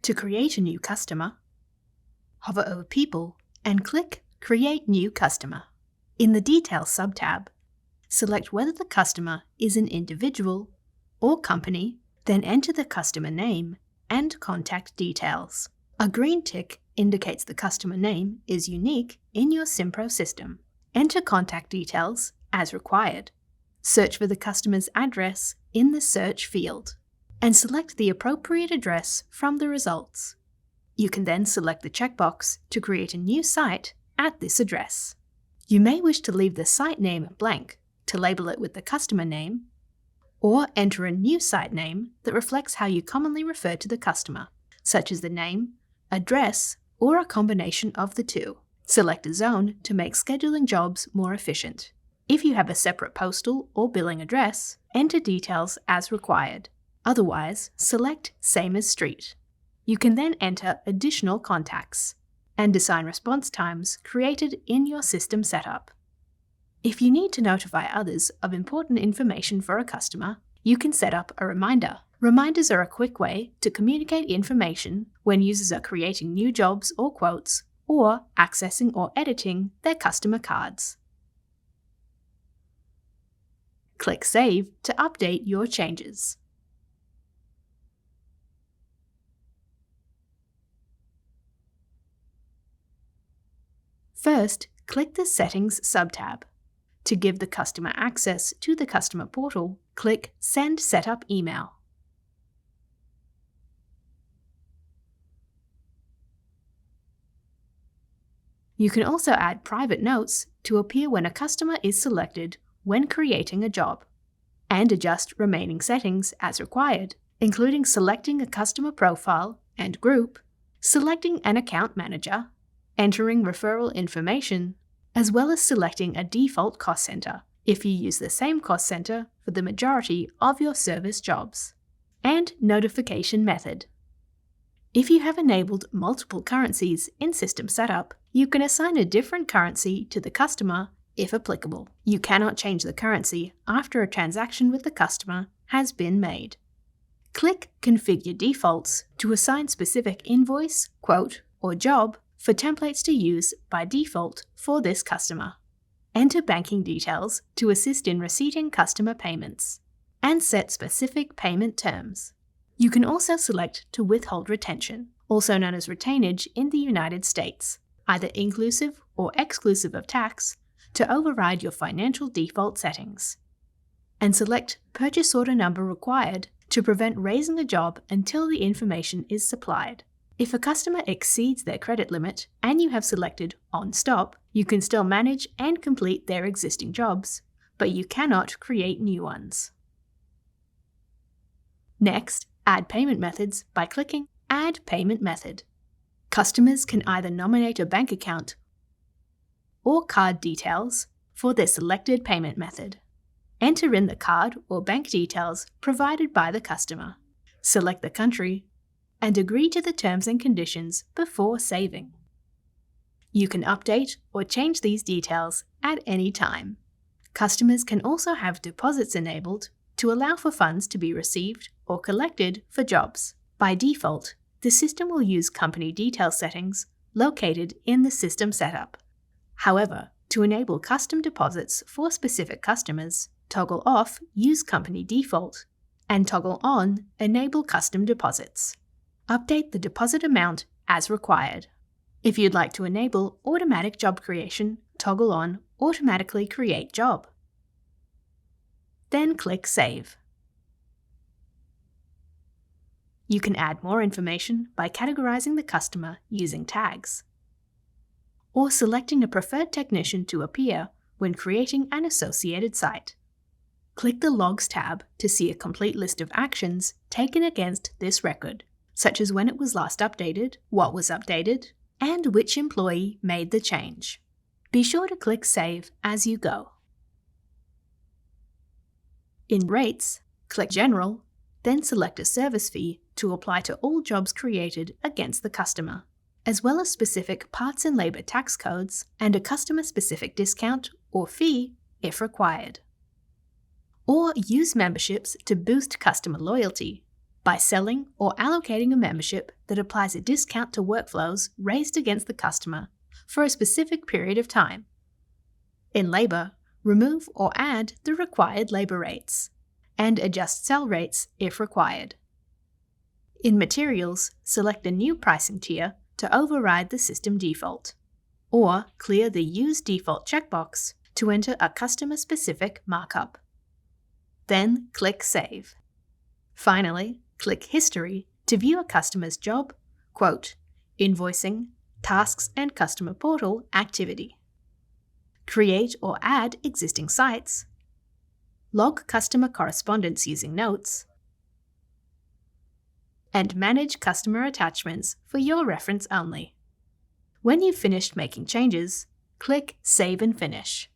To create a new customer, hover over People and click Create New Customer. In the Details subtab, select whether the customer is an individual or company, then enter the customer name and contact details. A green tick indicates the customer name is unique in your Simpro system. Enter contact details as required. Search for the customer's address in the search field and select the appropriate address from the results. You can then select the checkbox to create a new site at this address. You may wish to leave the site name blank to label it with the customer name, or enter a new site name that reflects how you commonly refer to the customer, such as the name, address, or a combination of the two. Select a zone to make scheduling jobs more efficient. If you have a separate postal or billing address, enter details as required. Otherwise, select Same as Street. You can then enter additional contacts and assign response times created in your system setup. If you need to notify others of important information for a customer, you can set up a reminder. Reminders are a quick way to communicate information when users are creating new jobs or quotes, or accessing or editing their customer cards. Click Save to update your changes. First, click the Settings subtab. To give the customer access to the customer portal, click Send Setup Email. You can also add private notes to appear when a customer is selected when creating a job, and adjust remaining settings as required, including selecting a customer profile and group, selecting an account manager, entering referral information, as well as selecting a default cost center if you use the same cost center for the majority of your service jobs, and notification method. If you have enabled multiple currencies in System Setup, you can assign a different currency to the customer if applicable. You cannot change the currency after a transaction with the customer has been made. Click Configure Defaults to assign specific invoice, quote, or job for templates to use by default for this customer. Enter banking details to assist in receiving customer payments, and set specific payment terms. You can also select to withhold retention, also known as retainage in the United States, either inclusive or exclusive of tax, to override your financial default settings. And select Purchase Order Number required to prevent raising a job until the information is supplied. If a customer exceeds their credit limit and you have selected On Stop, you can still manage and complete their existing jobs, but you cannot create new ones. Next, add payment methods by clicking Add Payment Method. Customers can either nominate a bank account or card details for their selected payment method. Enter in the card or bank details provided by the customer. Select the country and agree to the terms and conditions before saving. You can update or change these details at any time. Customers can also have deposits enabled to allow for funds to be received or collected for jobs. By default, the system will use company detail settings located in the system setup. However, to enable custom deposits for specific customers, toggle off Use Company Default and toggle on Enable Custom Deposits. Update the deposit amount as required. If you'd like to enable automatic job creation, toggle on Automatically Create Job. Then click Save. You can add more information by categorizing the customer using tags, or selecting a preferred technician to appear when creating an associated site. Click the Logs tab to see a complete list of actions taken against this record, such as when it was last updated, what was updated, and which employee made the change. Be sure to click Save as you go. In Rates, click General, then select a service fee to apply to all jobs created against the customer, as well as specific parts and labor tax codes and a customer-specific discount or fee if required. Or use memberships to boost customer loyalty. by selling or allocating a membership that applies a discount to workflows raised against the customer for a specific period of time. In labor, remove or add the required labor rates, and adjust sell rates if required. In materials, select a new pricing tier to override the system default, or clear the Use Default checkbox to enter a customer-specific markup. Then click Save. Finally, click History to view a customer's job, quote, invoicing, tasks and customer portal activity. Create or add existing sites. Log customer correspondence using notes. And manage customer attachments for your reference only. When you've finished making changes, click Save and Finish.